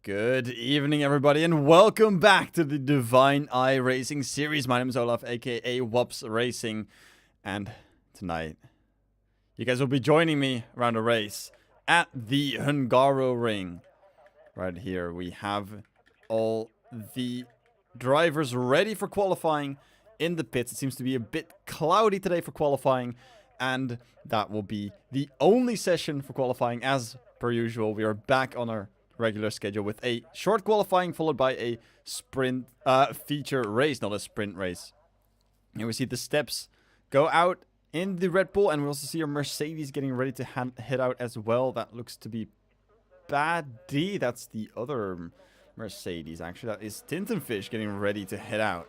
Good evening, everybody, and welcome back to the Divine Eye Racing series. My name is Olaf, aka Wops Racing, and tonight you guys will be joining me around a race at the Hungaroring. Right here, we have all the drivers ready for qualifying in the pits. It seems to be a bit cloudy today for qualifying, and that will be the only session for qualifying. As per usual, we are back on our regular schedule with a short qualifying followed by a sprint feature race, not a sprint race. And we see the steps go out in the Red Bull, and we also see a Mercedes getting ready to head out as well. That looks to be Baddy. That's the other Mercedes, actually. That is Tintenfish getting ready to head out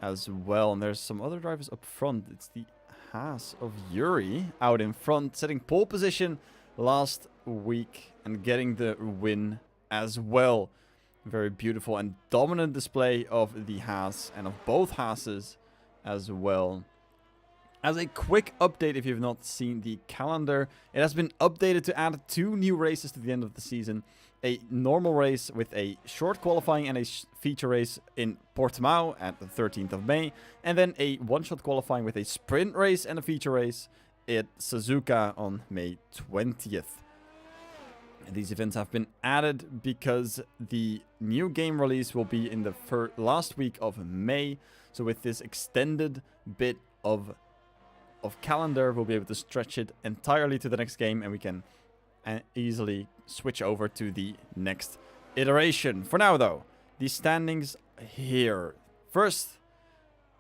as well. And there's some other drivers up front. It's the Haas of Yuri out in front, setting pole position last week and getting the win as well. Very beautiful and dominant display of the Haas and of both Haases as well. As a quick update, if you've not seen the calendar, it has been updated to add 2 new races to the end of the season. A normal race with a short qualifying and a feature race in Portimao at the 13th of May. And then a one-shot qualifying with a sprint race and a feature race at Suzuka on May 20th. These events have been added because the new game release will be in the last week of May. So with this extended bit of calendar, we'll be able to stretch it entirely to the next game, and we can easily switch over to the next iteration. For now, though, the standings here. First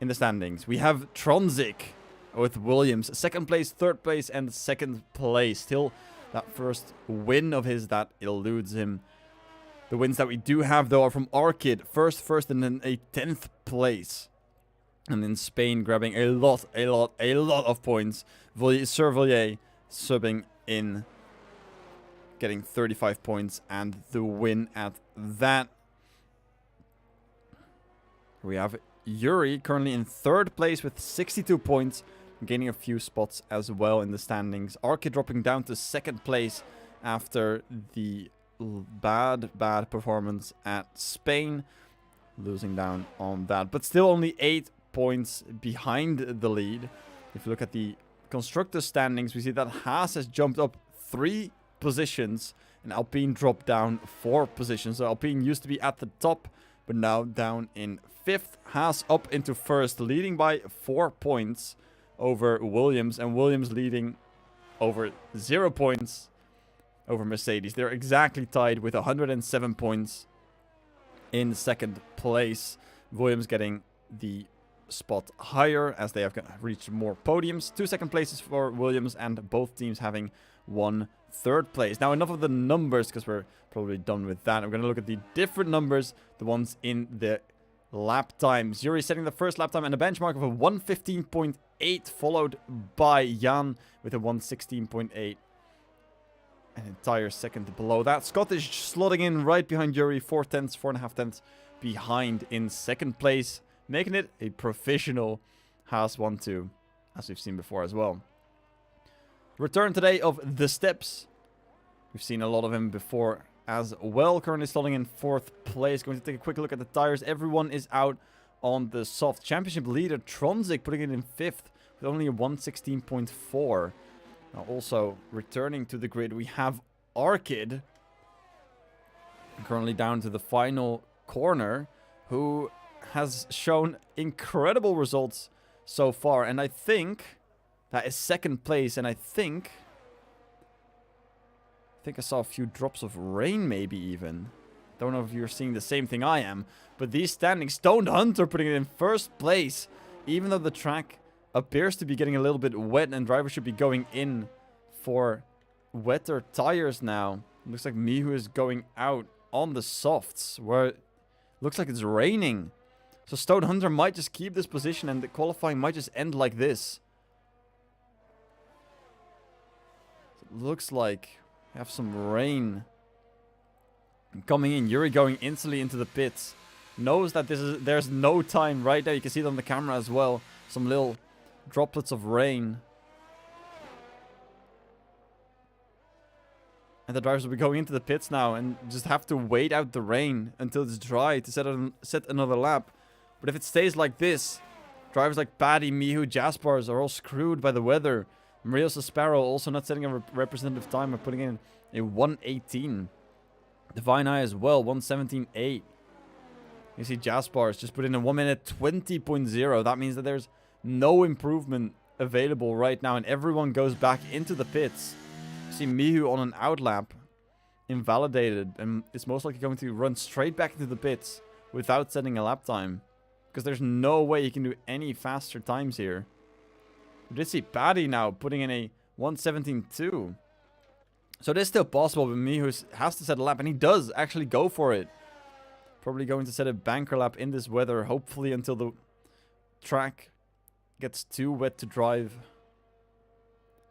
in the standings, we have Tronzik with Williams. Second place, third place, and second place. Still that first win of his that eludes him. The wins that we do have, though, are from Arkid. First, and then a 10th place. And in Spain, grabbing a lot of points. Sir Villiers subbing in, getting 35 points and the win at that. We have Yuri currently in third place with 62 points, gaining a few spots as well in the standings. Arkid dropping down to second place after the bad performance at Spain, losing down on that, but still only 8 points behind the lead. If you look at the constructor standings, we see that Haas has jumped up 3 positions and Alpine dropped down 4 positions. So Alpine used to be at the top, but now down in 5th. Haas up into 1st, leading by 4 points over Williams, and Williams leading over 0 points over Mercedes. They're exactly tied with 107 points in second place. Williams getting the spot higher as they have reached more podiums. 2 second places for Williams, and both teams having 1 third place. Now, enough of the numbers, because we're probably done with that. I'm going to look at the different numbers, the ones in the lap times. Yuri setting the first lap time and a benchmark of a 1:15.8, followed by Jan with a 1:16.8. An entire second below that. Scott is slotting in right behind Yuri, 4.5 tenths behind in second place, making it a professional Haas 1-2, as we've seen before as well. Return today of the steps. We've seen a lot of him before as well. Currently slotting in 4th place. Going to take a quick look at the tires. Everyone is out on the soft. Championship leader Tronzik putting it in 5th with only a 1:16.4. Now also returning to the grid, we have Arkid, currently down to the final corner, who has shown incredible results so far, and I think that is second place. And I think I saw a few drops of rain, maybe even. Don't know if you're seeing the same thing I am, but these standings, Stoned Hunter putting it in first place, even though the track appears to be getting a little bit wet and drivers should be going in for wetter tires now. Looks like Mihu is going out on the softs, where it looks like it's raining. So Stone Hunter might just keep this position, and the qualifying might just end like this. It looks like we have some rain coming in. Yuri going instantly into the pits. Knows that there's no time right there. You can see it on the camera as well. Some little droplets of rain. And the drivers will be going into the pits now and just have to wait out the rain until it's dry to set another lap. But if it stays like this, drivers like Paddy, Mihu, Jaspars are all screwed by the weather. Mario Sparrow also not setting a representative time by putting in a 1:18. Divine Eye as well, 1:17.8. You see Jaspars just put in a 1 minute 20.0. That means that there's no improvement available right now, and everyone goes back into the pits. You see Mihu on an outlap, invalidated, and it's most likely going to run straight back into the pits without setting a lap time, because there's no way he can do any faster times here. We did see Paddy now putting in a 1:17.2. So it is still possible, but Mihu has to set a lap, and he does actually go for it. Probably going to set a banker lap in this weather, hopefully until the track gets too wet to drive.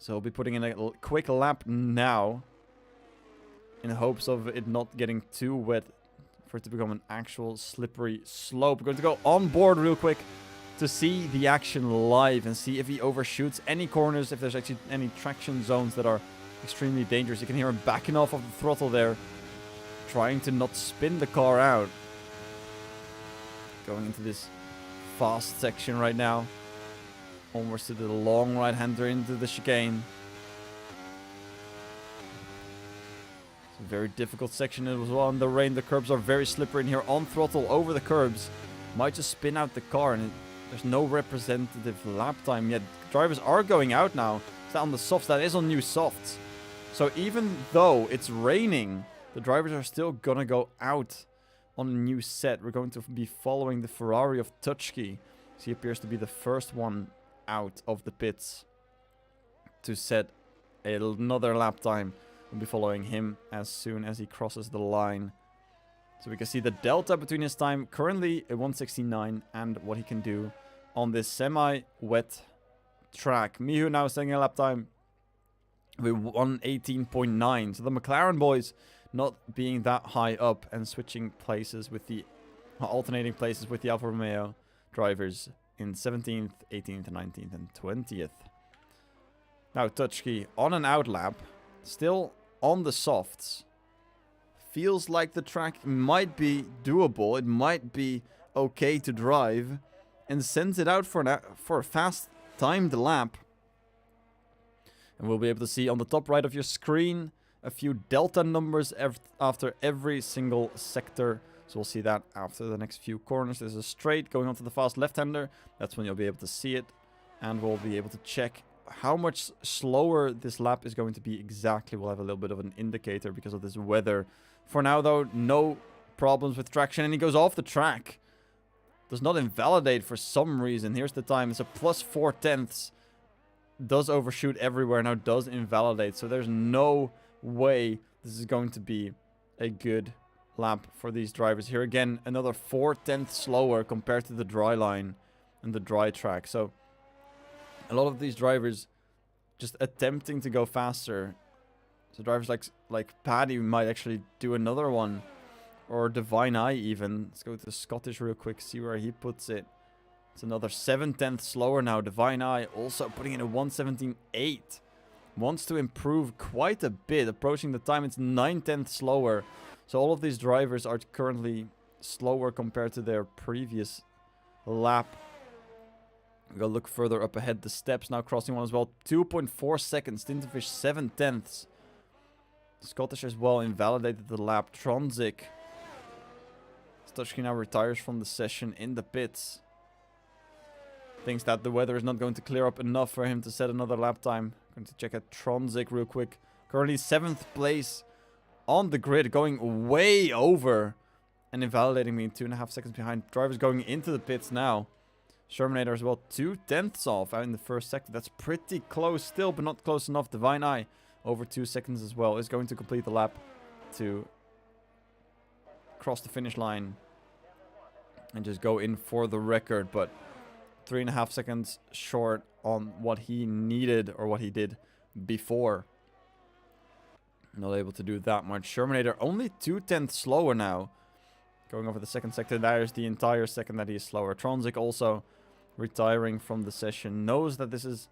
So he'll be putting in a quick lap now, in hopes of it not getting too wet for it to become an actual slippery slope. We're going to go on board real quick to see the action live and see if he overshoots any corners, if there's actually any traction zones that are extremely dangerous. You can hear him backing off of the throttle there, trying to not spin the car out. Going into this fast section right now. Almost to the long right-hander into the chicane. It's a very difficult section as well in the rain. The curbs are very slippery in here. On throttle over the curbs. Might just spin out the car, and there's no representative lap time yet. Drivers are going out now. Is that on the softs? That is on new softs. So even though it's raining, the drivers are still gonna go out on a new set. We're going to be following the Ferrari of Tutschke. So he appears to be the first one out of the pits to set another lap time. We'll be following him as soon as he crosses the line. So we can see the delta between his time, currently a 1:69, and what he can do on this semi-wet track. Mihu now setting a lap time with 1:18.9. So the McLaren boys not being that high up and switching places with the alternating places with the Alfa Romeo drivers in 17th, 18th, 19th, and 20th. Now Tutschke on an out lap, still on the softs. Feels like the track might be doable. It might be okay to drive, and sends it out for a fast timed lap. And we'll be able to see on the top right of your screen a few delta numbers after every single sector. So we'll see that after the next few corners. There's a straight going onto the fast left-hander. That's when you'll be able to see it. And we'll be able to check how much slower this lap is going to be exactly. We'll have a little bit of an indicator because of this weather. For now, though, no problems with traction. And he goes off the track. Does not invalidate for some reason. Here's the time. It's a plus 4/10. Does overshoot everywhere. Now does invalidate. So there's no way this is going to be a good lap for these drivers. Here again, another 4/10 slower compared to the dry line and the dry track. So a lot of these drivers just attempting to go faster. So drivers like Paddy might actually do another one, or Divine Eye even. Let's go to the Scottish real quick, see where he puts it. It's another 7/10 slower now. Divine Eye also putting in a 1:17.8. Wants to improve quite a bit, approaching the time. It's 9/10 slower. So all of these drivers are currently slower compared to their previous lap. We'll go look further up ahead. The steps now crossing one as well. 2.4 seconds. Tinterfish 7/10. Scottish as well invalidated the lap. Tronzik. Stushki now retires from the session in the pits. Thinks that the weather is not going to clear up enough for him to set another lap time. Going to check out Tronzik real quick. Currently 7th place on the grid, going way over and invalidating me 2.5 seconds behind. Drivers going into the pits now. Shermanator as well, 2/10 off out in the first sector. That's pretty close still, but not close enough. Divine Eye over 2 seconds as well. Is going to complete the lap to cross the finish line and just go in for the record, but 3.5 seconds short on what he needed or what he did before. Not able to do that much. Shermanator only 2/10 slower now. Going over the second sector. There's the entire second that he is slower. Tronzik also retiring from the session. Knows that this is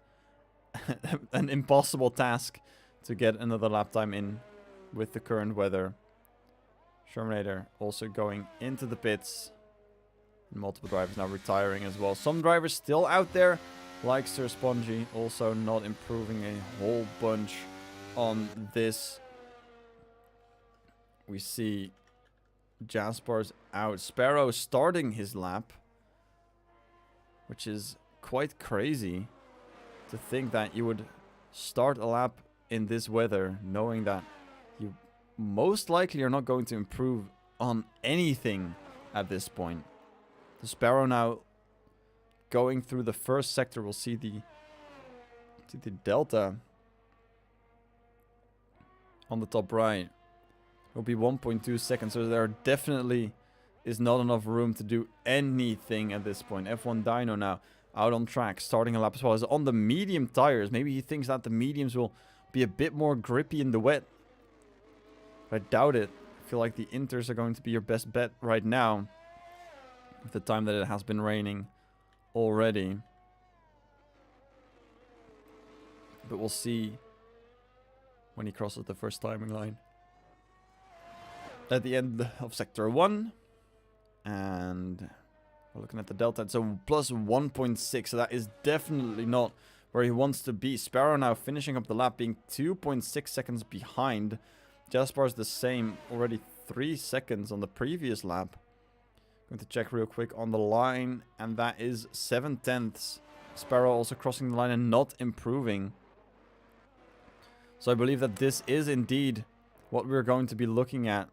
an impossible task to get another lap time in. with the current weather. Shermanator also going into the pits. And multiple drivers now retiring as well. Some drivers still out there, like Sir Spongy, also not improving a whole bunch on this. We see Jaspar's out. Sparrow starting his lap, which is quite crazy to think that you would start a lap in this weather knowing that you most likely are not going to improve on anything at this point. The Sparrow now going through the first sector. We'll see the delta on the top right. Will be 1.2 seconds, so there definitely is not enough room to do anything at this point. F1 Dyno now out on track, starting a lap as well. Is on the medium tires. Maybe he thinks that the mediums will be a bit more grippy in the wet. I doubt it. I feel like the inters are going to be your best bet right now, with the time that it has been raining already. But we'll see when he crosses the first timing line at the end of sector 1. And we're looking at the delta. It's a plus 1.6, so that is definitely not where he wants to be. Sparrow now finishing up the lap, being 2.6 seconds behind. Jaspar's the same, already 3 seconds on the previous lap. Going to check real quick on the line, and that is 7/10. Sparrow also crossing the line and not improving. So I believe that this is indeed what we're going to be looking at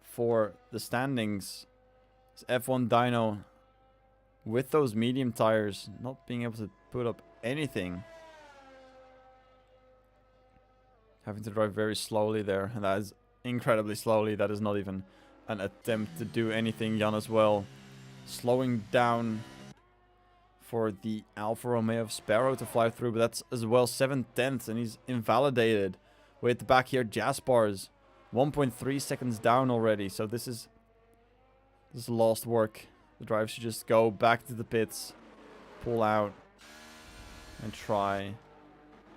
for the standings. It's F1 Dyno with those medium tires not being able to put up anything. Having to drive very slowly there, and that is incredibly slowly. That is not even an attempt to do anything. Jan as well slowing down for the Alfa Romeo of Sparrow to fly through, but that's as well 7/10, and he's invalidated. With the back here, Jaspar's 1.3 seconds down already, so this is lost work. The driver should just go back to the pits, pull out, and try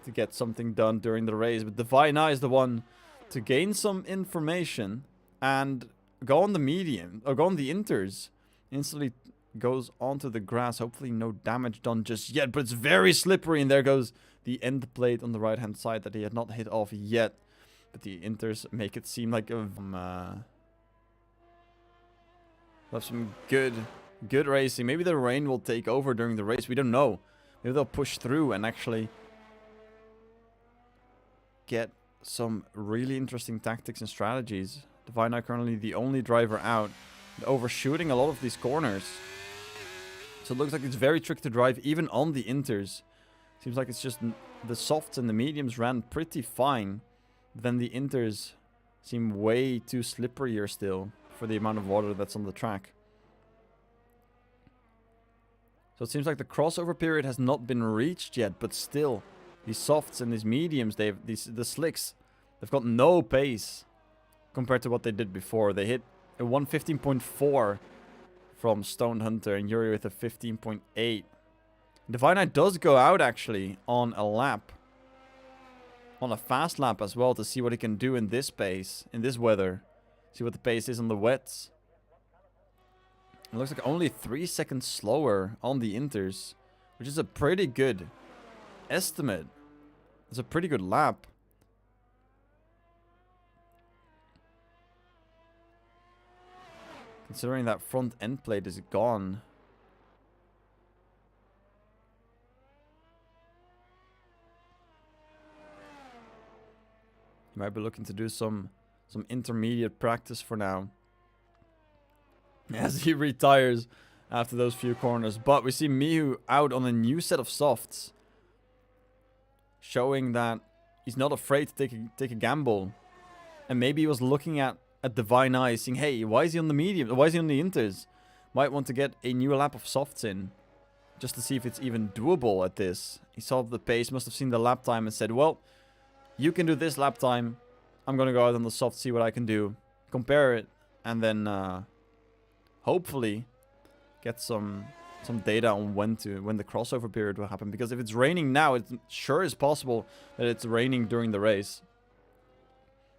to get something done during the race. But Divine Eye is the one to gain some information and go on the medium, or go on the inters. Instantly goes onto the grass. Hopefully no damage done just yet, but it's very slippery, and there goes the end plate on the right hand side that he had not hit off yet. But the inters make it seem like have some good racing. Maybe the rain will take over during the race. We don't know. Maybe they'll push through and actually get some really interesting tactics and strategies. Divine Eye currently the only driver out, overshooting a lot of these corners. So it looks like it's very tricky to drive even on the inters. Seems like it's just the softs and the mediums ran pretty fine. Then the inters seem way too slipperier still for the amount of water that's on the track. So it seems like the crossover period has not been reached yet, but still, these softs and these mediums, the slicks, they've got no pace compared to what they did before. They hit a 115.4 from Stone Hunter and Yuri with a 15.8. Divine Eye does go out actually on a lap, on a fast lap as well, to see what he can do in this pace, in this weather. See what the pace is on the wets. It looks like only 3 seconds slower on the inters, which is a pretty good estimate. It's a pretty good lap. Considering that front end plate is gone. You might be looking to do some intermediate practice for now, as he retires after those few corners. But we see Mihu out on a new set of softs, showing that he's not afraid to take a gamble. And maybe he was looking at Divine Eye, saying, hey, why is he on the medium? Why is he on the inters? Might want to get a new lap of softs in, just to see if it's even doable at this. He saw the pace, must have seen the lap time and said, well, you can do this lap time. I'm going to go out on the soft, see what I can do. Compare it, and then hopefully get some data on when the crossover period will happen. Because if it's raining now, it sure is possible that it's raining during the race.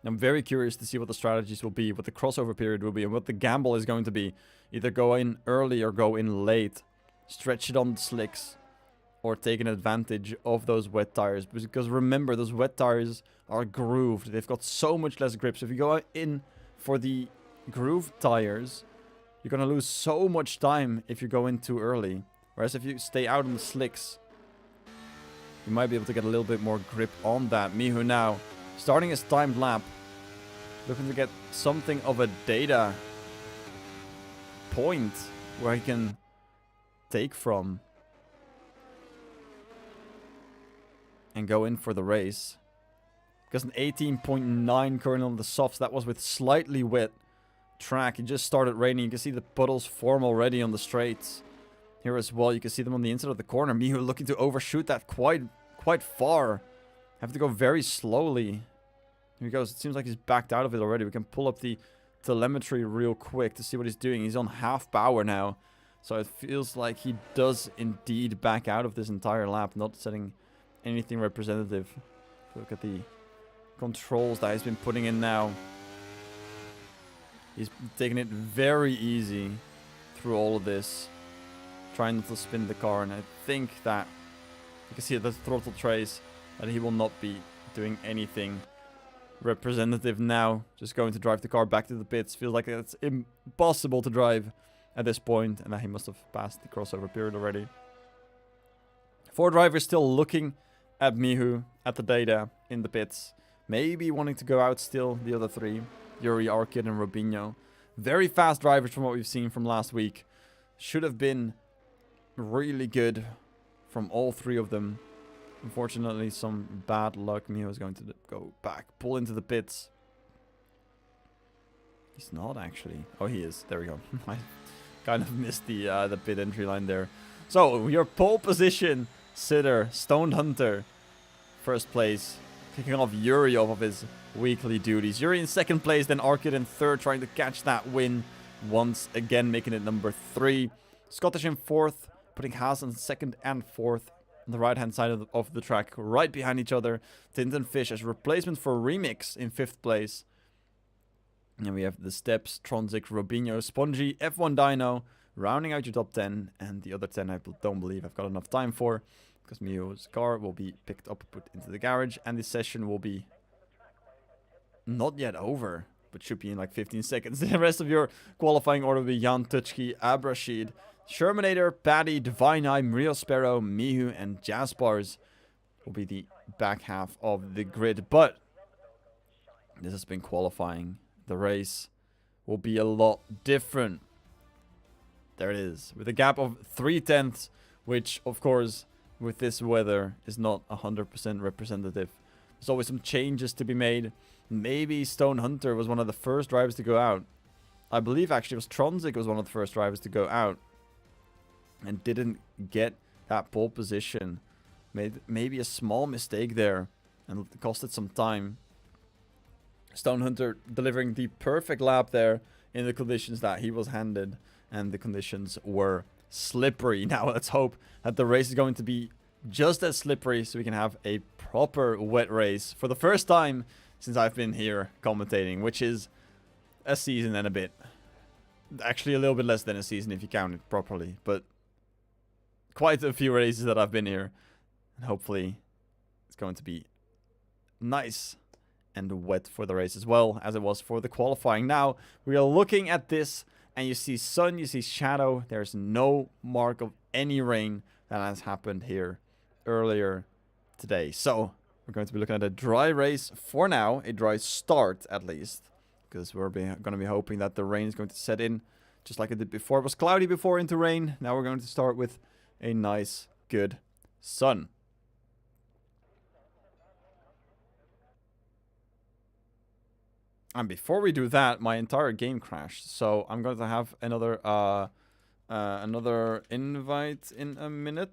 I'm very curious to see what the strategies will be, what the crossover period will be, and what the gamble is going to be. Either go in early or go in late. Stretch it on the slicks. Or taking advantage of those wet tires. Because remember, those wet tires are grooved. They've got so much less grip. So if you go in for the grooved tires, you're going to lose so much time if you go in too early. Whereas if you stay out on the slicks, you might be able to get a little bit more grip on that. Mihu now starting his timed lap. Looking to get something of a data point where he can take from. And go in for the race. Because an 18.9 currently on the softs. That was with slightly wet track. It just started raining. You can see the puddles form already on the straights. Here as well, you can see them on the inside of the corner. Mihu looking to overshoot that quite far. Have to go very slowly. Here he goes. It seems like he's backed out of it already. We can pull up the telemetry real quick to see what he's doing. He's on half power now. So it feels like he does indeed back out of this entire lap. Not setting anything representative. Look at the controls that he's been putting in now. He's taking it very easy through all of this. Trying not to spin the car. And I think that you can see the throttle trace that he will not be doing anything representative now. Just going to drive the car back to the pits. Feels like it's impossible to drive at this point. And that he must have passed the crossover period already. 4 drivers still looking at Mihu, at the data, in the pits. Maybe wanting to go out still, the other 3. Yuri, Arkid, and Robinho. Very fast drivers from what we've seen from last week. Should have been really good from all 3 of them. Unfortunately, some bad luck. Mihu is going to go back, pull into the pits. He's not actually. Oh, he is. There we go. I kind of missed the pit entry line there. So, your pole position sitter, Stoned Hunter, first place, kicking off Yuri off of his weekly duties. Yuri in second place, then Arkid in third, trying to catch that win once again, making it number 3. Scottish in fourth, putting Haas in second and fourth on the right hand side of the track, right behind each other. Tintin Fish as replacement for Remix in fifth place. And we have the Steps, Tronzik, Robinho, Spongy, F1 Dino, rounding out your top 10, and the other 10 I don't believe I've got enough time for, because Miu's car will be picked up, put into the garage, and the session will be not yet over, but should be in like 15 seconds. The rest of your qualifying order will be Jan, Tutski, Abrashid, Shermanator, Paddy, Divine Eye, Mario Sparrow, Mihu, and Jaspars will be the back half of the grid. But this has been qualifying. The race will be a lot different. There it is, with a gap of 3/10, which, of course, with this weather, is not 100% representative. There's always some changes to be made. Maybe Stone Hunter was one of the first drivers to go out. I believe actually it was Tronzik was one of the first drivers to go out and didn't get that pole position. Made maybe a small mistake there and it costed some time. Stone Hunter delivering the perfect lap there in the conditions that he was handed, and the conditions were slippery. Now let's hope that the race is going to be just as slippery so we can have a proper wet race for the first time since I've been here commentating, which is a season and a bit. Actually a little bit less than a season if you count it properly, but quite a few races that I've been here, and hopefully it's going to be nice and wet for the race as well as it was for the qualifying. Now we are looking at this and you see sun, you see shadow. There's no mark of any rain that has happened here earlier today. So we're going to be looking at a dry race for now, a dry start at least, because we're going to be hoping that the rain is going to set in just like it did before. It was cloudy before into rain. Now we're going to start with a nice, good sun. And before we do that, my entire game crashed. So I'm going to have another invite in a minute.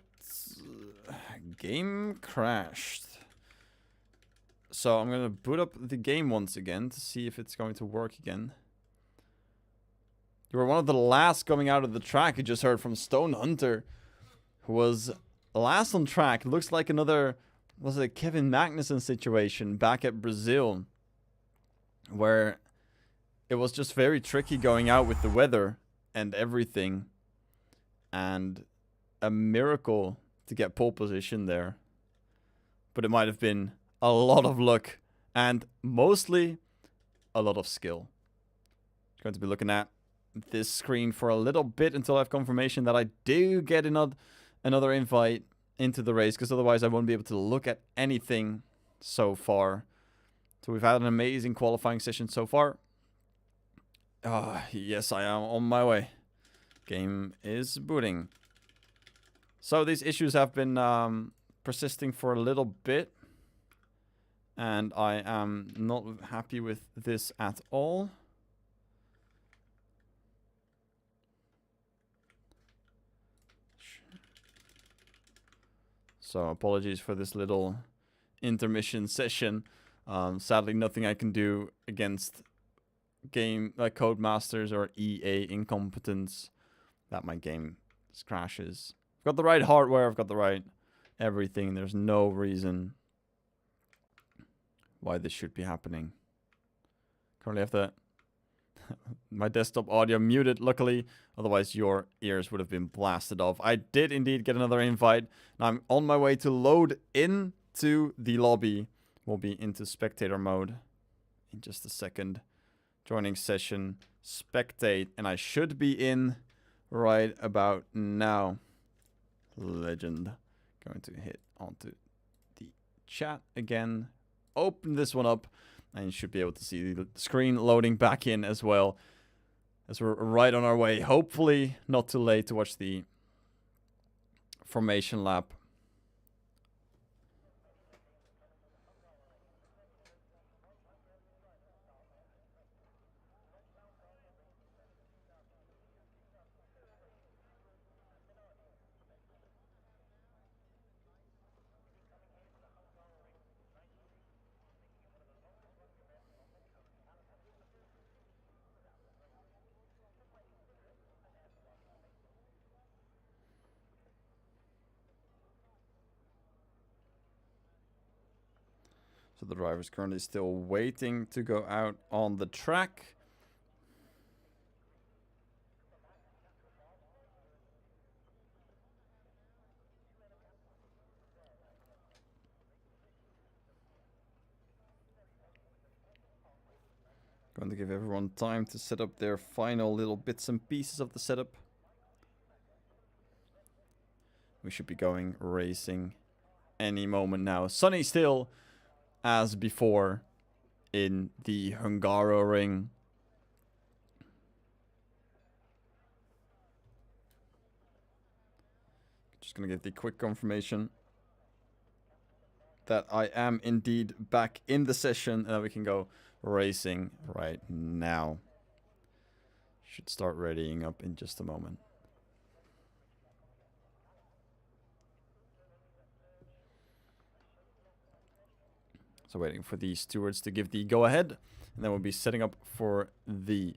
Game crashed. So I'm going to boot up the game once again to see if it's going to work again. You were one of the last coming out of the track. You just heard from Stone Hunter, who was last on track. It looks like another, was it a Kevin Magnussen situation back at Brazil? where it was just very tricky going out with the weather and everything. And a miracle to get pole position there. But it might have been a lot of luck and mostly a lot of skill. I'm going to be looking at this screen for a little bit until I have confirmation that I do get another invite into the race, because otherwise I won't be able to look at anything so far. So we've had an amazing qualifying session so far. Yes, I am on my way. Game is booting. So these issues have been persisting for a little bit, and I am not happy with this at all. So apologies for this little intermission session. Sadly, nothing I can do against game like Codemasters or EA incompetence that my game crashes. I've got the right hardware, I've got the right everything. There's no reason why this should be happening. Currently have the my desktop audio muted, luckily. Otherwise, your ears would have been blasted off. I did indeed get another invite. Now I'm on my way to load into the lobby. We'll be into spectator mode in just a second. Joining session, spectate, and I should be in right about now. Legend. Going to hit onto the chat again. Open this one up, and you should be able to see the screen loading back in as well, as we're right on our way. Hopefully not too late to watch the formation lap. So the driver is currently still waiting to go out on the track. Going to give everyone time to set up their final little bits and pieces of the setup. We should be going racing any moment now. Sunny still, as before, in the Hungaroring. Just gonna give the quick confirmation that I am indeed back in the session, and that we can go racing right now. Should start readying up in just a moment. So waiting for the stewards to give the go-ahead, and then we'll be setting up for the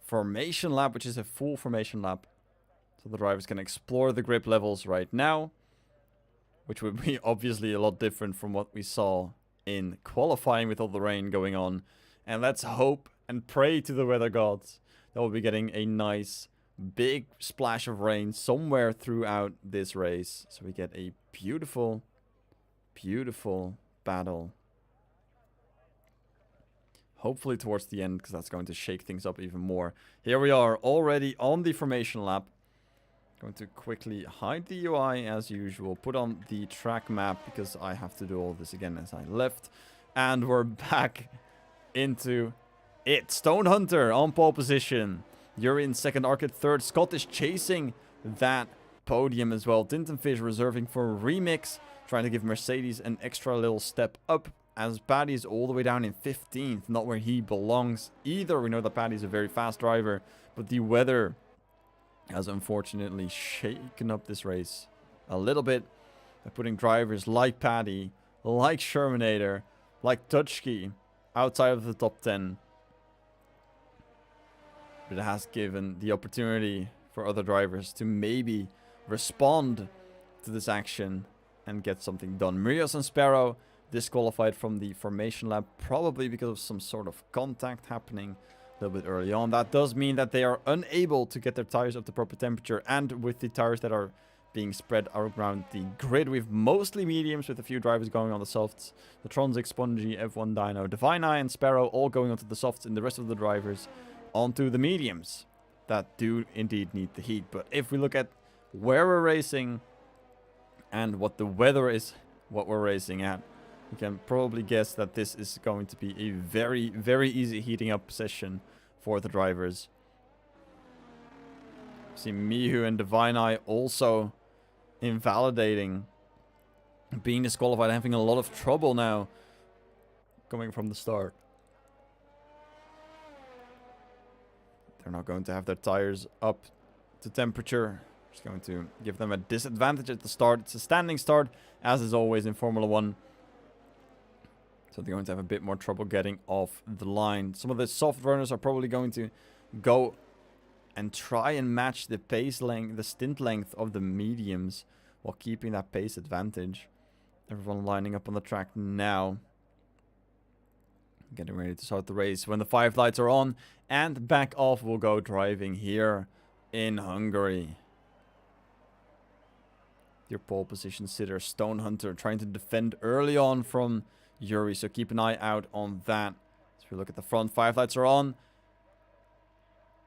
formation lap, which is a full formation lap. So the drivers can explore the grip levels right now, which would be obviously a lot different from what we saw in qualifying with all the rain going on. And let's hope and pray to the weather gods that we'll be getting a nice big splash of rain somewhere throughout this race, so we get a beautiful battle. Hopefully towards the end, because that's going to shake things up even more. Here we are already on the formation lap. Going to quickly hide the UI as usual. Put on the track map, because I have to do all this again as I left. And we're back into it. Stone Hunter on pole position. You're in second, Arcade third. Scott is chasing that podium as well. Tintenfish reserving for Remix. Trying to give Mercedes an extra little step up, as Paddy is all the way down in 15th. Not where he belongs either. We know that Paddy's a very fast driver, but the weather has unfortunately shaken up this race a little bit by putting drivers like Paddy, like Shermanator, like Tutschke outside of the top 10. But it has given the opportunity for other drivers to maybe respond to this action and get something done. Murios and Sparrow disqualified from the formation lap, probably because of some sort of contact happening a little bit early on. That does mean that they are unable to get their tires up to proper temperature, and with the tires that are being spread around the grid, we've mostly mediums with a few drivers going on the softs. The Tronzik, Spongy, F1 Dino, Divine Eye and Sparrow all going onto the softs, and the rest of the drivers onto the mediums that do indeed need the heat. But if we look at where we're racing and what the weather is, what we're racing at, we can probably guess that this is going to be a very, very easy heating up session for the drivers. See Mihu and Divine Eye also invalidating, being disqualified, having a lot of trouble now coming from the start. They're not going to have their tires up to temperature. It's going to give them a disadvantage at the start. It's a standing start, as is always in Formula 1. So they're going to have a bit more trouble getting off the line. Some of the soft runners are probably going to go and try and match the pace length, the stint length of the mediums, while keeping that pace advantage. Everyone lining up on the track now, getting ready to start the race. When the 5 lights are on and back off, we'll go driving here in Hungary. Your pole position sitter, Stone Hunter, trying to defend early on from Yuri, so keep an eye out on that. As we look at the front, 5 lights are on.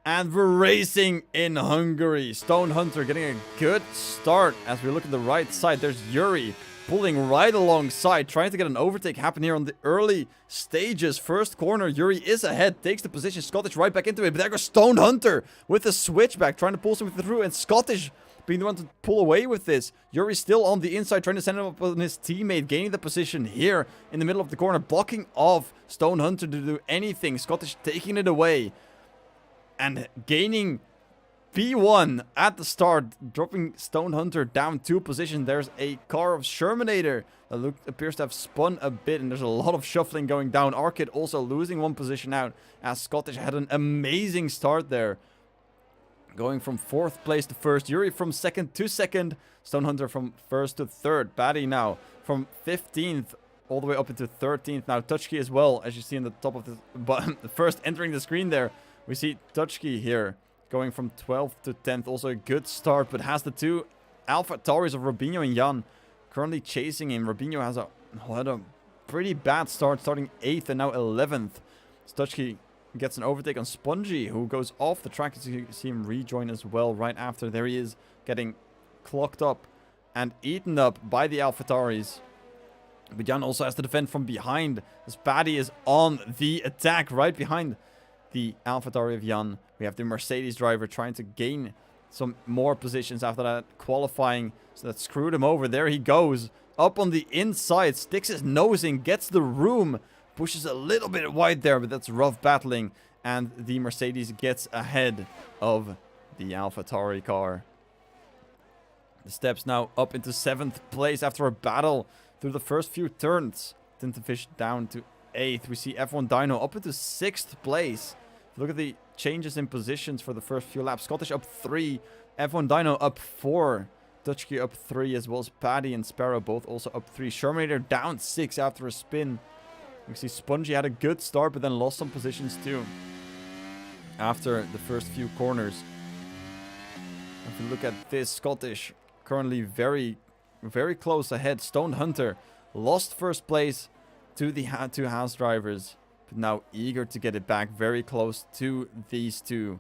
And we're racing in Hungary. Stone Hunter getting a good start. As we look at the right side, there's Yuri pulling right alongside, trying to get an overtake happen here on the early stages. First corner, Yuri is ahead, takes the position. Scottish right back into it, but there goes Stone Hunter with a switchback, trying to pull something through, and Scottish being the one to pull away with this. Yuri still on the inside, trying to send him up on his teammate, gaining the position here in the middle of the corner, blocking off Stone Hunter to do anything. Scottish taking it away and gaining P1 at the start, dropping Stone Hunter down 2 positions. There's a car of Shermanator that appears to have spun a bit, and there's a lot of shuffling going down. Arcade also losing 1 position out, as Scottish had an amazing start there, going from 4th place to 1st. Yuri from 2nd to 2nd. Stone Hunter from 1st to 3rd. Batty now from 15th all the way up into 13th. Now Touchkey as well, as you see in the top of the button. First entering the screen there, we see Touchkey here going from 12th to 10th. Also a good start, but has the 2 Alpha Tauris of Robinho and Jan currently chasing him. Robinho has had a pretty bad start, starting 8th and now 11th. Touchkey gets an overtake on Spongy, who goes off the track. As you see him rejoin as well right after. There he is, getting clocked up and eaten up by the Alpha Tauris. But Jan also has to defend from behind, as Paddy is on the attack right behind the AlphaTauri of Jan. We have the Mercedes driver trying to gain some more positions after that qualifying, so that screwed him over. There he goes, up on the inside, sticks his nose in, gets the room, pushes a little bit wide there, but that's rough battling, and the Mercedes gets ahead of the AlphaTauri car. The steps now up into 7th place after a battle through the first few turns. Tintenfish down to 8th. We see F1 Dino up into 6th place. Look at the changes in positions for the first few laps. Scottish up 3. F1 Dino up 4. Touchkey up 3, as well as Paddy and Sparrow both also up 3. Shermanator down 6 after a spin. We see Spongy had a good start, but then lost some positions too after the first few corners. If we look at this, Scottish currently very, very close ahead. Stone Hunter lost first place to the 2 Haas drivers, but now eager to get it back, very close to these 2.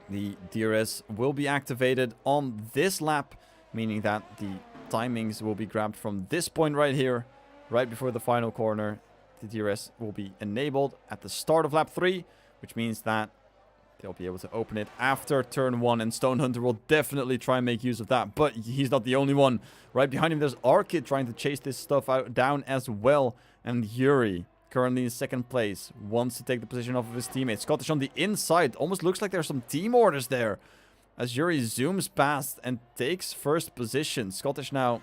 The DRS will be activated on this lap, meaning that the timings will be grabbed from this point right here, right before the final corner. The DRS will be enabled at the start of lap 3, which means that they'll be able to open it after turn 1, and Stone Hunter will definitely try and make use of that, but he's not the only one. Right behind him, there's Arkid trying to chase this stuff down as well, and Yuri, currently in 2nd place, wants to take the position off of his teammate. Scottish on the inside, almost looks like there's some team orders there, as Yuri zooms past and takes first position. Scottish now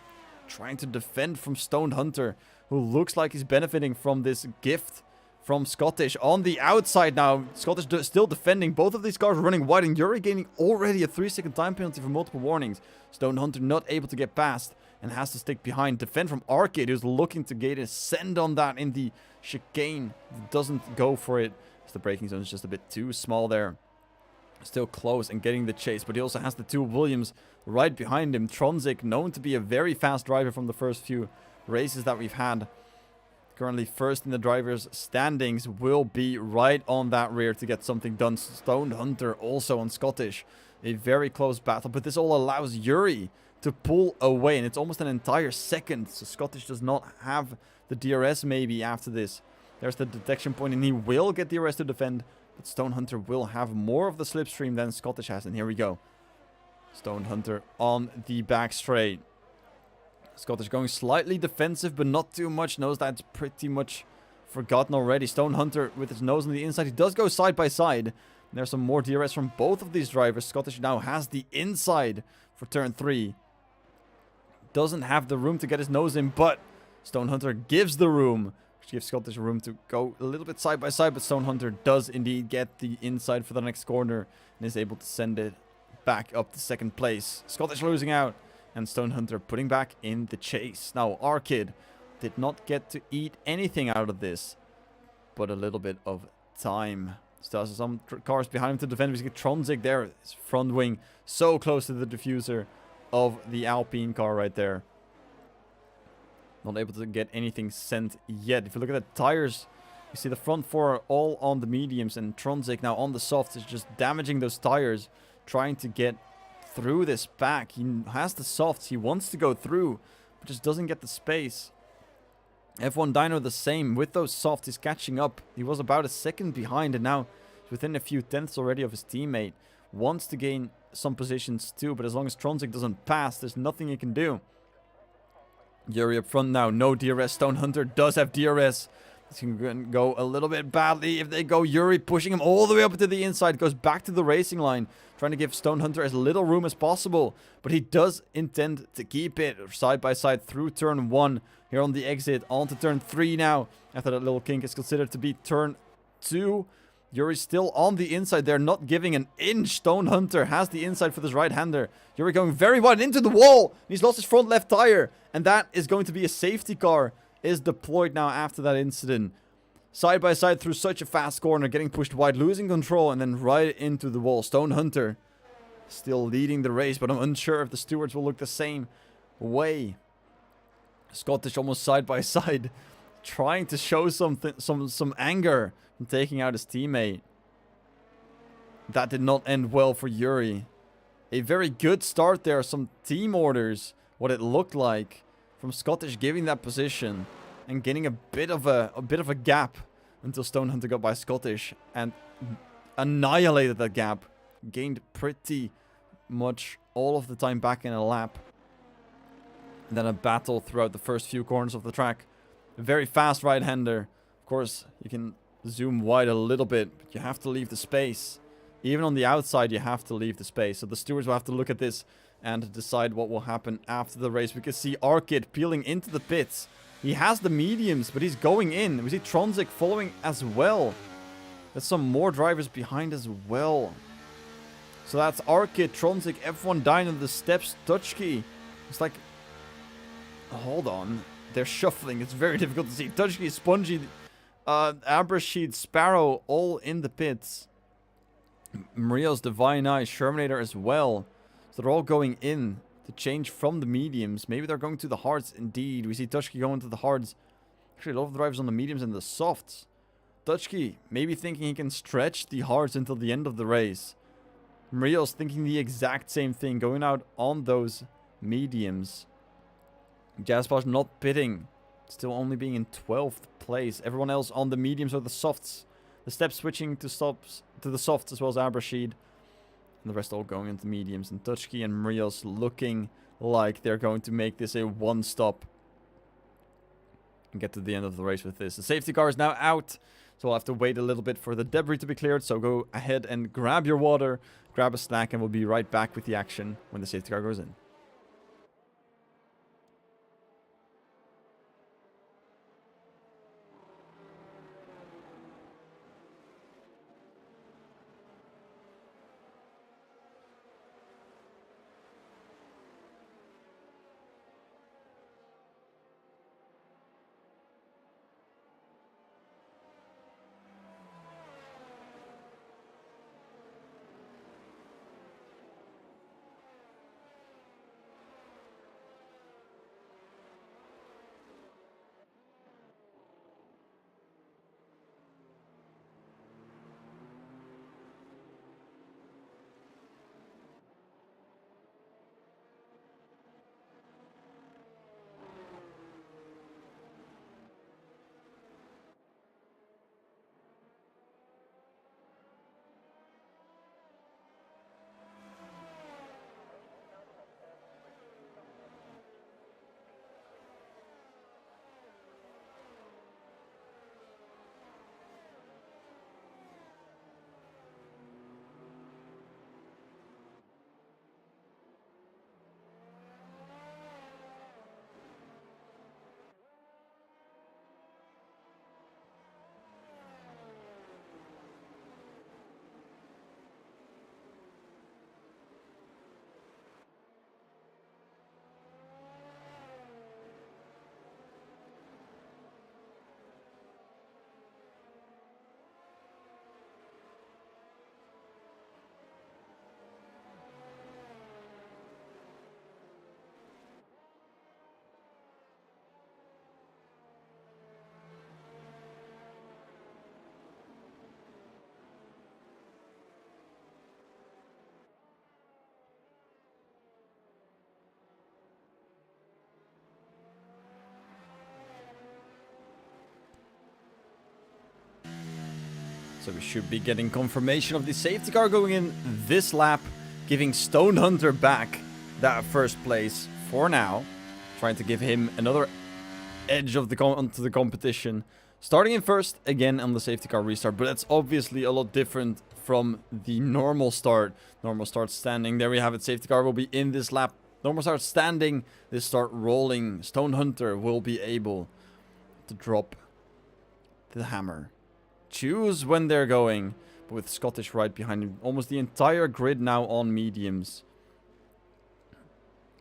trying to defend from Stone Hunter, who looks like he's benefiting from this gift from Scottish. On the outside now, Scottish still defending. Both of these cars running wide, and Yuri gaining already a 3-second time penalty for multiple warnings. Stone Hunter not able to get past, and has to stick behind. Defend from Arcade, who's looking to get a send on that in the chicane. Doesn't go for it. The braking zone is just a bit too small there. Still close and getting the chase, but he also has the two Williams right behind him. Tronzik, known to be a very fast driver from the first few races that we've had. Currently first in the drivers' standings, will be right on that rear to get something done. Stone Hunter also on Scottish. A very close battle, but this all allows Yuri to pull away, and it's almost an entire second. So Scottish does not have the DRS maybe after this. There's the detection point, and he will get DRS to defend, but Stone Hunter will have more of the slipstream than Scottish has, and here we go. Stone Hunter on the back straight. Scottish going slightly defensive, but not too much. Knows that's pretty much forgotten already. Stone Hunter with his nose on the inside. He does go side by side. There's some more DRS from both of these drivers. Scottish now has the inside for turn 3. Doesn't have the room to get his nose in, but Stone Hunter gives the room. Which gives Scottish room to go a little bit side by side, but Stone Hunter does indeed get the inside for the next corner and is able to send it back up to second place. Scottish losing out. And Stone Hunter putting back in the chase. Now, Arkid did not get to eat anything out of this, but a little bit of time. Still has some cars behind him to defend. We see Tronzik there, his front wing, so close to the diffuser of the Alpine car right there. Not able to get anything sent yet. If you look at the tires, you see the front four are all on the mediums, and Tronzik now on the softs is just damaging those tires, trying to get through this pack. He has the softs, he wants to go through, but just doesn't get the space. F1 Dyno the same, with those softs he's catching up. He was about a second behind, and now he's within a few tenths already of his teammate. Wants to gain some positions too, but as long as Tronzik doesn't pass, there's nothing he can do. Yuri up front now, no DRS. Stone Hunter does have DRS. This can go a little bit badly if they go. Yuri pushing him all the way up to the inside, goes back to the racing line, trying to give Stone Hunter as little room as possible. But he does intend to keep it side by side through turn 1. Here on the exit, on to turn 3 now. After that little kink is considered to be turn 2. Yuri's still on the inside there, not giving an inch. Stone Hunter has the inside for this right-hander. Yuri going very wide into the wall. He's lost his front left tire, and that is going to be a safety car. Is deployed now after that incident. Side by side through such a fast corner, getting pushed wide, losing control, and then right into the wall. Stone Hunter still leading the race, but I'm unsure if the stewards will look the same way. Scottish almost side by side, trying to show something, some anger from taking out his teammate. That did not end well for Yuri. A very good start there, some team orders, what it looked like. From Scottish giving that position and getting a bit of a gap until Stone Hunter got by Scottish and annihilated that gap. Gained pretty much all of the time back in a lap. And then a battle throughout the first few corners of the track. A very fast right-hander. Of course, you can zoom wide a little bit, but you have to leave the space. Even on the outside, you have to leave the space. So the stewards will have to look at this and decide what will happen after the race. We can see Arkid peeling into the pits. He has the mediums, but he's going in. We see Tronzik following as well. There's some more drivers behind as well. So that's Arkid, Tronzik, F1 Dyno, the steps, Dutchkey. It's like, hold on. They're shuffling. It's very difficult to see. Dutchkey, Spongy, Abrasheed, Sparrow, all in the pits. Marios, Divine Eye, Shermanator as well. So they're all going in to change from the mediums. Maybe they're going to the hards indeed. We see Dutchkey going to the hards. Actually, a lot of the drivers on the mediums and the softs. Dutchkey maybe thinking he can stretch the hards until the end of the race. Marios thinking the exact same thing, going out on those mediums. Jasper's not pitting. Still only being in 12th place. Everyone else on the mediums or the softs. The steps switching to the softs as well as Abrasheed. And the rest all going into mediums. And Dutchkey and Marios looking like they're going to make this a one-stop. And get to the end of the race with this. The safety car is now out. So we'll have to wait a little bit for the debris to be cleared. So go ahead and grab your water. Grab a snack. And we'll be right back with the action when the safety car goes in. So we should be getting confirmation of the safety car going in this lap, giving Stone Hunter back that first place for now. Trying to give him another edge of onto the competition. Starting in first, again on the safety car restart, but that's obviously a lot different from the normal start. Normal start standing, there we have it, safety car will be in this lap. Normal start standing, this start rolling. Stone Hunter will be able to drop the hammer. Choose when they're going, but with Scottish right behind him. Almost the entire grid now on mediums.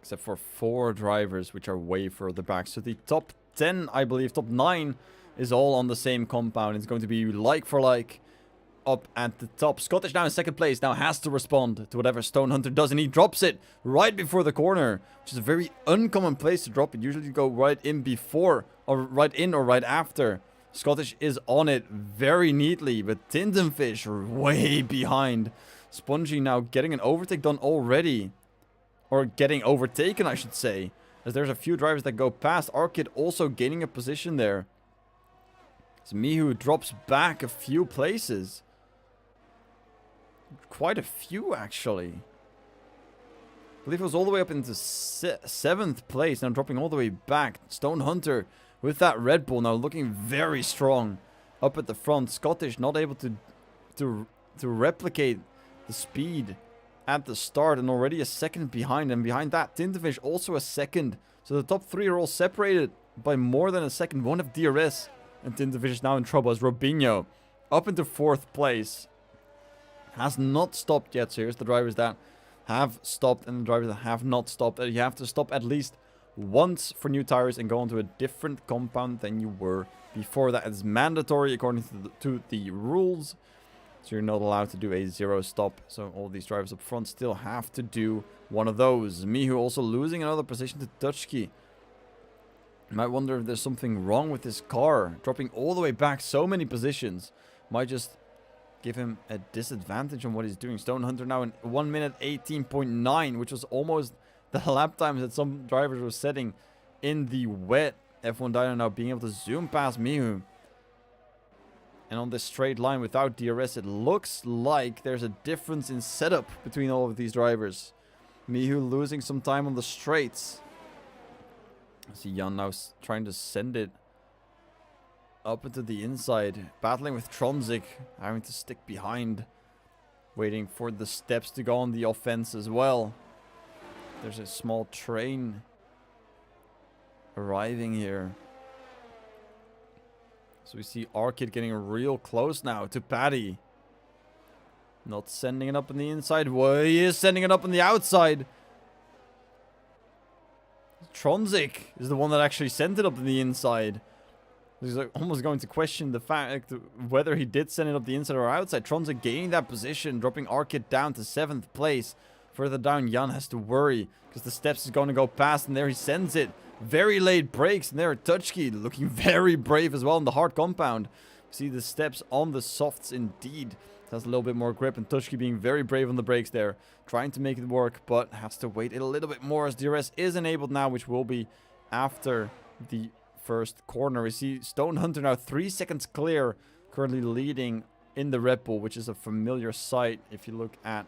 Except for 4 drivers, which are way further back. So the top 10, I believe, top 9 is all on the same compound. It's going to be like for like up at the top. Scottish now in second place, now has to respond to whatever Stone Hunter does, and he drops it right before the corner, which is a very uncommon place to drop it. Usually you go right in before, or right in or right after. Scottish is on it very neatly, but Tintenfish are way behind. Spongy now getting an overtake done already. Or getting overtaken, I should say. As there's a few drivers that go past. Arkid also gaining a position there. As Mihu drops back a few places. Quite a few, actually. I believe it was all the way up into 7th place. Now dropping all the way back. Stone Hunter with that Red Bull now looking very strong. Up at the front. Scottish not able to replicate the speed at the start, and already a second behind. And behind that, Tintenfish also a second. So the top 3 are all separated by more than a second. One of DRS. And Tintenfish is now in trouble as Robinho up into 4th place. Has not stopped yet. So here's the drivers that have stopped and the drivers that have not stopped. You have to stop at least once for new tires and go onto a different compound than you were before. That is mandatory according to the rules. So you're not allowed to do a 0 stop. So all these drivers up front still have to do one of those. Mihu also losing another position to Tutschki. You might wonder if there's something wrong with this car. Dropping all the way back so many positions. Might just give him a disadvantage on what he's doing. Stone Hunter now in 1 minute 18.9. Which was almost the lap times that some drivers were setting in the wet. F1 Dyno now being able to zoom past Mihu. And on this straight line without DRS, it looks like there's a difference in setup between all of these drivers. Mihu losing some time on the straights. I see Jan now trying to send it up into the inside. Battling with Tronzik, having to stick behind. Waiting for the steps to go on the offense as well. There's a small train arriving here. So we see Arkid getting real close now to Paddy. Not sending it up on the inside. Well, he is sending it up on the outside. Tronzik is the one that actually sent it up on the inside. He's like almost going to question the fact whether he did send it up the inside or outside. Tronzik gaining that position, dropping Arkid down to 7th place. Further down, Jan has to worry because the steps is going to go past, and there he sends it. Very late brakes, and there Tutschki looking very brave as well in the hard compound. See the steps on the softs indeed. Has a little bit more grip, and Tutschki being very brave on the brakes there. Trying to make it work, but has to wait a little bit more as DRS is enabled now, which will be after the first corner. We see Stone Hunter now 3 seconds clear, currently leading in the Red Bull, which is a familiar sight if you look at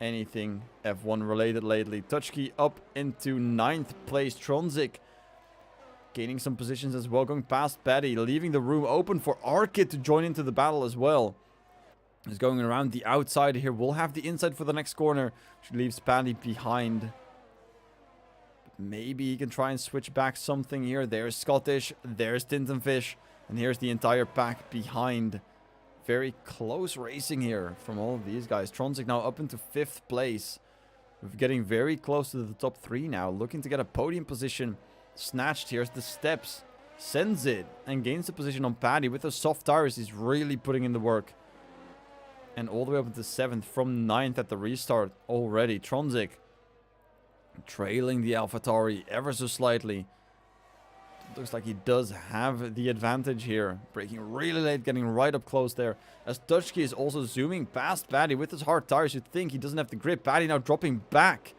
anything F1 related lately. Tutschki up into 9th place. Tronzik gaining some positions as well, going past Paddy, leaving the room open for Arkid to join into the battle as well. He's going around the outside here. We'll have the inside for the next corner, which leaves Paddy behind. Maybe he can try and switch back something here. There's Scottish, there's Tintenfish, and here's the entire pack behind. Very close racing here from all of these guys. Tronzik now up into 5th place. We're getting very close to the top 3 now. Looking to get a podium position snatched. Here's the steps. Sends it and gains the position on Paddy. With those soft tires, he's really putting in the work. And all the way up into 7th from 9th at the restart already. Tronzik trailing the AlphaTauri ever so slightly. Looks like he does have the advantage here. Braking really late, getting right up close there. As Tutschki is also zooming past Paddy with his hard tires. You'd think he doesn't have the grip. Paddy now dropping back.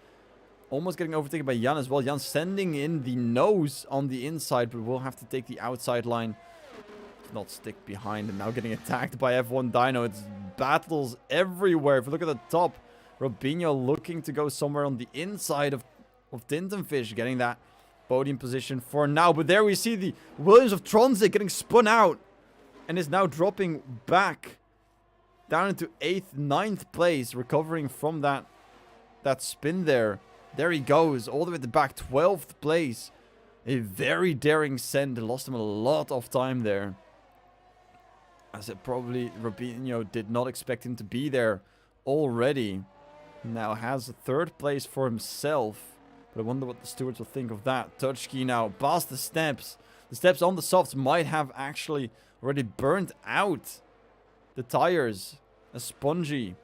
Almost getting overtaken by Jan as well. Jan sending in the nose on the inside, but will have to take the outside line. not stick behind, and now getting attacked by F1 Dino. It's battles everywhere. If you look at the top, Robinho looking to go somewhere on the inside of Tintenfish, getting that podium position for now. But there we see the Williams of Tronzik getting spun out and is now dropping back down into 8th, 9th place, recovering from that spin there. There he goes, all the way to the back, 12th place. A very daring send, lost him a lot of time there. As it probably, Robinho did not expect him to be there already. Now has a 3rd place for himself. But I wonder what the stewards will think of that. Touchkey now past the steps. The steps on the softs might have actually already burnt out the tires. A Spongy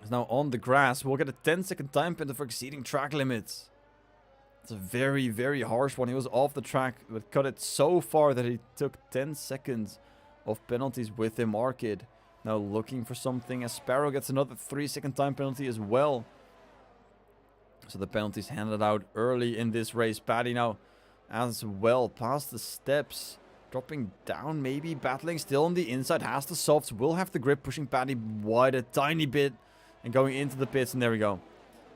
is now on the grass. We'll get a 10-second time penalty for exceeding track limits. It's a very, very harsh one. He was off the track, but cut it so far that he took 10 seconds of penalties with him. Arkid now looking for something. As Sparrow gets another 3-second time penalty as well. So the penalties handed out early in this race. Paddy now as well past the steps. Dropping down maybe. Battling still on the inside. Has the softs. Will have the grip. Pushing Paddy wide a tiny bit. And going into the pits. And there we go.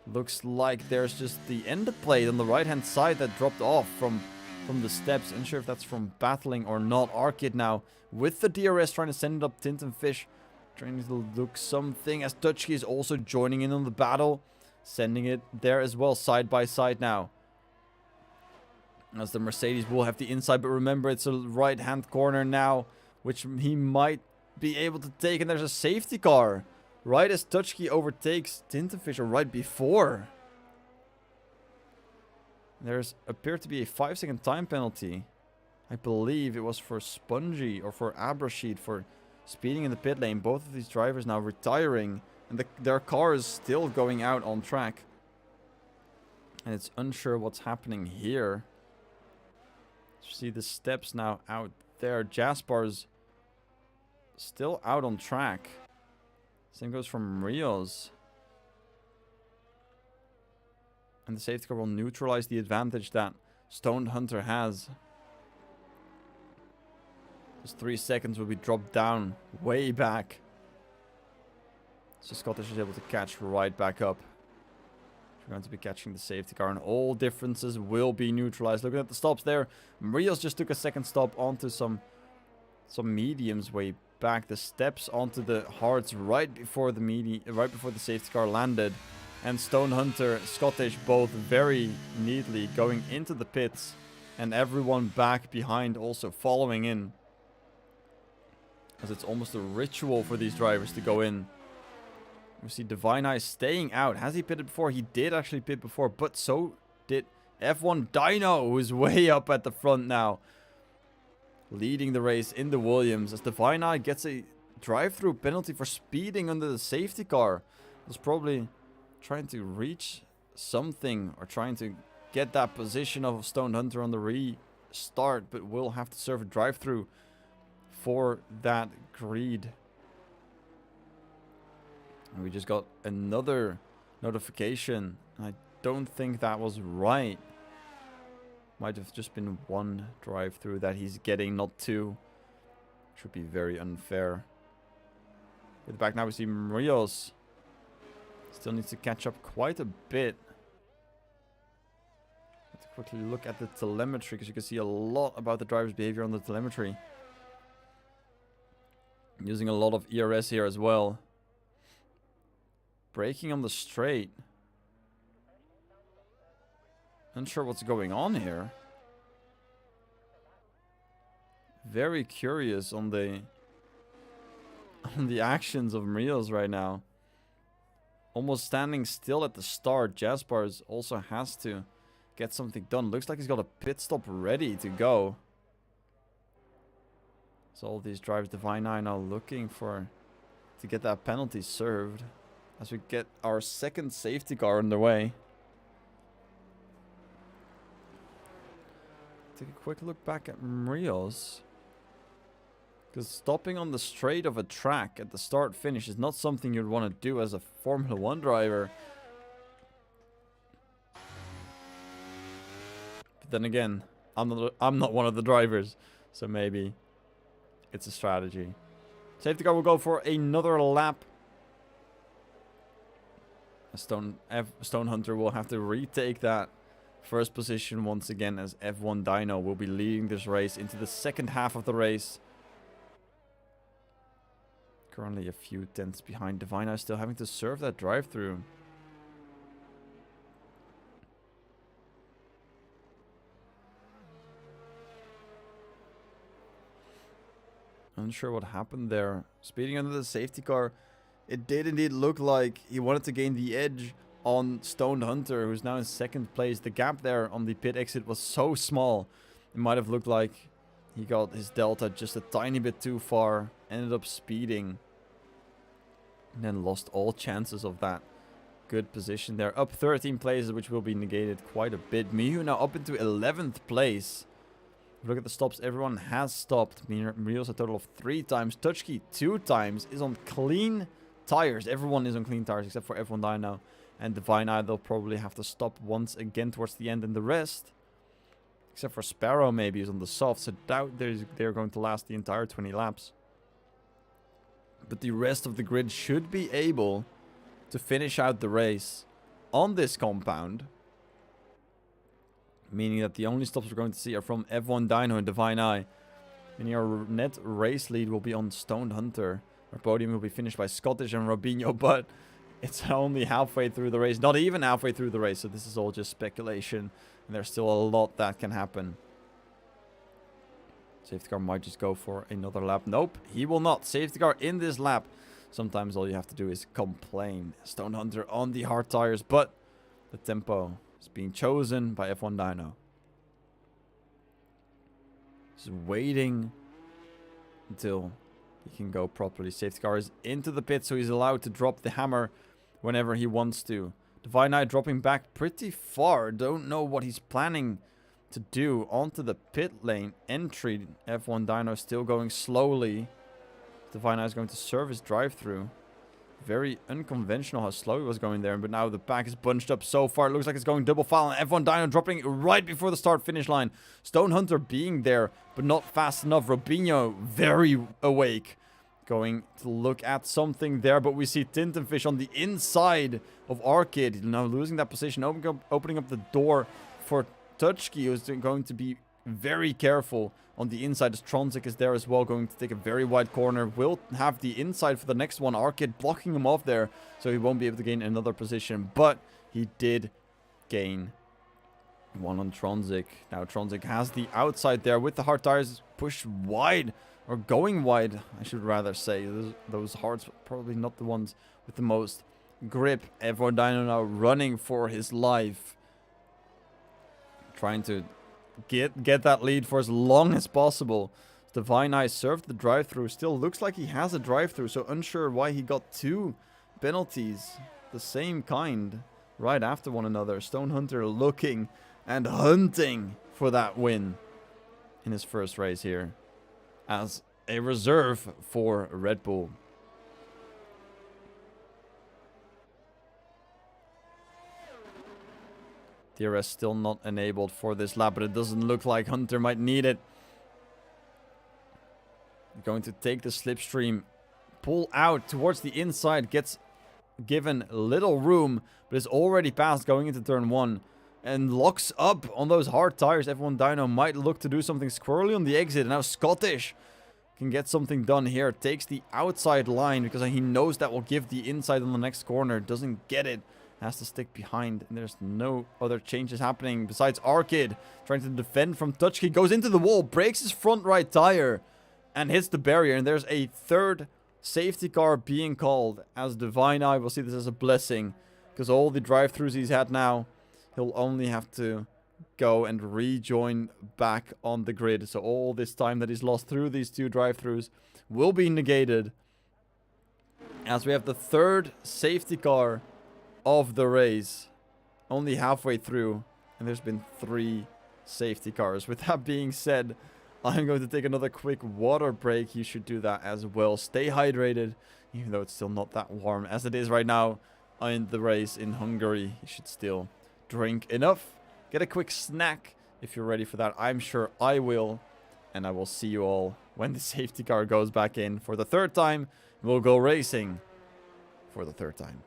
Looks like there's just the ender plate on the right hand side that dropped off from the steps. Unsure if that's from battling or not. Arkid now with the DRS trying to send it up Tintenfish. Trying to look something as Touchkey is also joining in on the battle. Sending it there as well, side by side now. As the Mercedes will have the inside, but remember it's a right hand corner now, which he might be able to take. And there's a safety car. Right as Touchkey overtakes Tintenfish, or right before. There's appeared to be a 5-second time penalty. I believe it was for Spongy or for Abrashid for speeding in the pit lane. Both of these drivers now retiring. And their car is still going out on track. And it's unsure what's happening here. You see the steps now out there. Jaspar's still out on track. Same goes from Rios. And the safety car will neutralize the advantage that Stoned Hunter has. Those 3 seconds will be dropped down way back. So Scottish is able to catch right back up. We're going to be catching the safety car, and all differences will be neutralized. Looking at the stops there, Rios just took a second stop onto some mediums way back. The steps onto the hards right before the safety car landed. And Stone Hunter, Scottish both very neatly going into the pits, and everyone back behind also following in. As it's almost a ritual for these drivers to go in. We see Divine Eye staying out. Has he pitted before? He did actually pit before, but so did F1 Dino, who's way up at the front now. Leading the race in the Williams as Divine Eye gets a drive-through penalty for speeding under the safety car. Was probably trying to reach something or trying to get that position of Stone Hunter on the restart, but will have to serve a drive-through for that greed. And we just got another notification. I don't think that was right. Might have just been one drive-through that he's getting, not two. Should be very unfair. At the back now we see Rios. Still needs to catch up quite a bit. Let's quickly look at the telemetry, because you can see a lot about the driver's behavior on the telemetry. Using a lot of ERS here as well. Braking on the straight. Unsure what's going on here. Very curious on the actions of Rios right now. Almost standing still at the start. Jaspers also has to get something done. Looks like he's got a pit stop ready to go. So all these drivers, Divine Eye now looking to get that penalty served. As we get our second safety car underway. Take a quick look back at Rios. Because stopping on the straight of a track at the start finish is not something you'd want to do as a Formula 1 driver. But then again, I'm not one of the drivers, so maybe it's a strategy. Safety car will go for another lap. Stone Hunter will have to retake that first position once again, as F1 Dyno will be leading this race into the second half of the race. Currently a few tenths behind. Divina still having to serve that drive-through. Unsure what happened there. Speeding under the safety car. It did indeed look like he wanted to gain the edge on Stoned Hunter, who's now in second place. The gap there on the pit exit was so small. It might have looked like he got his delta just a tiny bit too far. Ended up speeding. And then lost all chances of that good position there. Up 13 places, which will be negated quite a bit. Miyu now up into 11th place. If you look at the stops, everyone has stopped. Mio's a total of 3 times. Touchkey 2 times. Is on clean tires. Everyone is on clean tires except for F1 Dyno and Divine Eye. They'll probably have to stop once again towards the end, and the rest, except for Sparrow, maybe is on the soft. So doubt they're going to last the entire 20 laps. But the rest of the grid should be able to finish out the race on this compound, meaning that the only stops we're going to see are from F1 Dyno and Divine Eye. Meaning our net race lead will be on Stoned Hunter. Our podium will be finished by Scottish and Robinho, but it's only halfway through the race. Not even halfway through the race, so this is all just speculation. And there's still a lot that can happen. Safety car might just go for another lap. Nope, he will not. Safety car in this lap. Sometimes all you have to do is complain. Stoned Hunter on the hard tires, but the tempo is being chosen by F1 Dyno. Just waiting until he can go properly. Safety car is into the pit, so he's allowed to drop the hammer whenever he wants to. Divine Eye dropping back pretty far. Don't know what he's planning to do onto the pit lane entry. F1 Dyno still going slowly. Divine Eye is going to serve his drive-through. Very unconventional how slow he was going there, but now the pack is bunched up so far. It looks like it's going double file, and F1 Dyno dropping right before the start-finish line. Stoned Hunter being there, but not fast enough. Robinho very awake, going to look at something there, but we see Tintenfish on the inside of Arcade. Now losing that position, opening up the door for Touchkey, who's going to be very careful on the inside, as Tronzik is there as well, going to take a very wide corner. Will have the inside for the next one. Arcade blocking him off there, so he won't be able to gain another position, but he did gain one on Tronzik. Now Tronzik has the outside there with the hard tires pushed wide, or going wide, I should rather say. Those hards probably not the ones with the most grip. F1 Dyno now running for his life, trying to get that lead for as long as possible. Divine Eye served the drive-through. Still looks like he has a drive-through, so unsure why he got 2 penalties, the same kind, right after one another. Stoned Hunter looking and hunting for that win in his first race here as a reserve for Red Bull. DRS still not enabled for this lap, but it doesn't look like Hunter might need it. Going to take the slipstream, pull out towards the inside, gets given little room, but is already passed going into turn 1 and locks up on those hard tires. F1 Dyno might look to do something squirrely on the exit, and now Scottish can get something done here. Takes the outside line because he knows that will give the inside on the next corner. Doesn't get it. Has to stick behind, and there's no other changes happening besides Arcade trying to defend from Touchkey. Goes into the wall, breaks his front right tire, and hits the barrier. And there's a third safety car being called, as Divine Eye will see this as a blessing, because all the drive-thrus he's had now, he'll only have to go and rejoin back on the grid. So all this time that he's lost through these 2 drive-thrus will be negated, as we have the third safety car of the race, only halfway through, and there's been 3 safety cars. With that being said, I'm going to take another quick water break. You should do that as well. Stay hydrated, even though it's still not that warm as it is right now in the race in Hungary. You should still drink enough. Get a quick snack if you're ready for that. I'm sure I will. And I will see you all when the safety car goes back in for the third time. We'll go racing for the third time.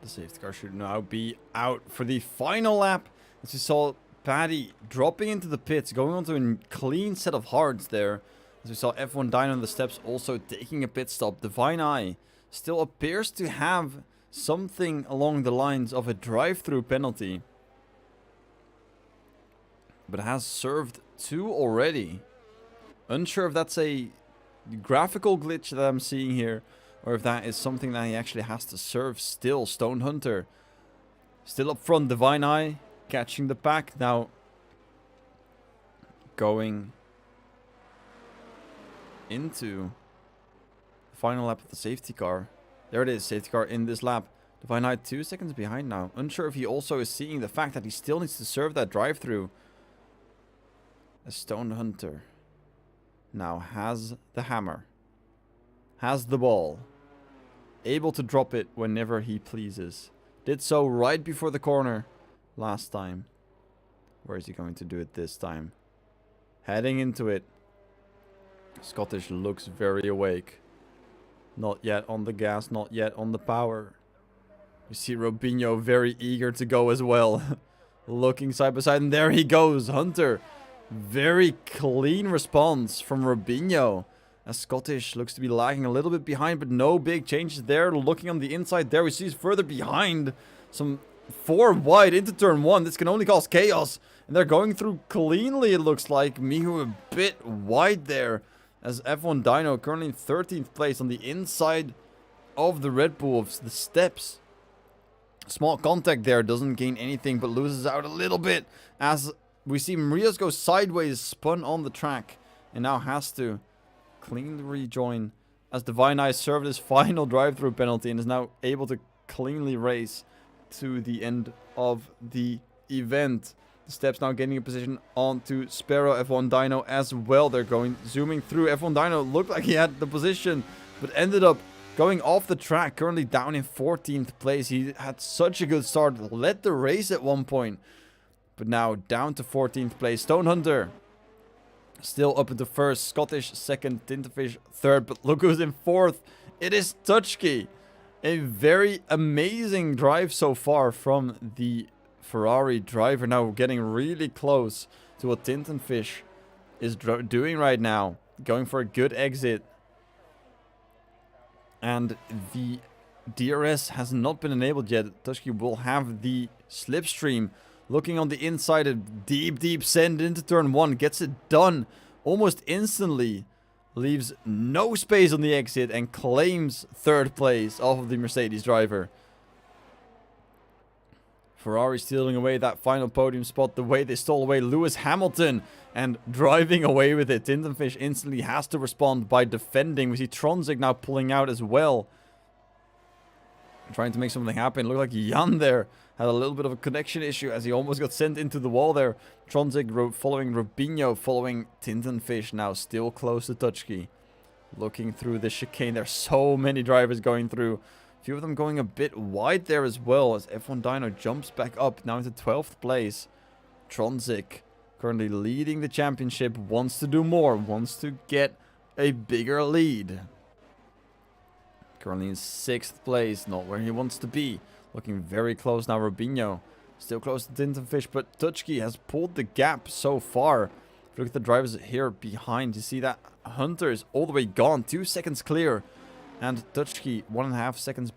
The safety car should now be out for the final lap. As we saw Paddy dropping into the pits, going onto a clean set of hards there. As we saw F1 Dino on the steps also taking a pit stop. Divine Eye still appears to have something along the lines of a drive-through penalty, but has served 2 already. Unsure if that's a graphical glitch that I'm seeing here, or if that is something that he actually has to serve still. Stone Hunter still up front. Divine Eye catching the pack. Now going into the final lap of the safety car. There it is, safety car in this lap. Divine Eye 2 seconds behind now. Unsure if he also is seeing the fact that he still needs to serve that drive-through. A Stone Hunter now has the hammer, has the ball, able to drop it whenever he pleases. Did so right before the corner last time. Where is he going to do it this time? Heading into it. Scottish looks very awake. Not yet on the gas, not yet on the power. You see Robinho very eager to go as well. Looking side by side, and there he goes. Hunter. Very clean response from Robinho. As Scottish looks to be lagging a little bit behind, but no big changes there. Looking on the inside there, we see he's further behind. Some 4 wide into turn 1. This can only cause chaos. And they're going through cleanly, it looks like. Mihu a bit wide there. As F1 Dino currently in 13th place on the inside of the Red Bull, of the steps. Small contact there, doesn't gain anything, but loses out a little bit as we see Marias go sideways, spun on the track, and now has to cleanly rejoin as Divine Eye served his final drive-through penalty and is now able to cleanly race to the end of the event. The steps now getting a position onto Sparrow F1 Dino as well. They're going zooming through. F1 Dino looked like he had the position, but ended up going off the track, currently down in 14th place. He had such a good start, led the race at one point, but now down to 14th place. Stone Hunter still up into first, Scottish second, Tintafish third, but look who's in fourth. It is Tutschke. A very amazing drive so far from the Ferrari driver, now getting really close to what Tintafish is doing right now, going for a good exit. And the DRS has not been enabled yet. Tutschke will have the slipstream. Looking on the inside, a deep send into turn 1. Gets it done almost instantly. Leaves no space on the exit and claims third place off of the Mercedes driver. Ferrari stealing away that final podium spot the way they stole away Lewis Hamilton and driving away with it. Tintafish instantly has to respond by defending. We see Tronzig now pulling out as well, trying to make something happen. Looked like Jan there had a little bit of a connection issue as he almost got sent into the wall there. Tronzig following Rubinho, following Tintafish, now still close to Tutschke. Looking through the chicane. There's so many drivers going through. A few of them going a bit wide there as well as F1 Dino jumps back up now into 12th place. Tronzig currently leading the championship, wants to do more, wants to get a bigger lead. Currently in 6th place, not where he wants to be. Looking very close now, Rubinho. Still close to Tintafish, but Tutschke has pulled the gap so far. If you look at the drivers here behind, you see that Hunter is all the way gone. 2 seconds clear. And Tutschke 1.5 seconds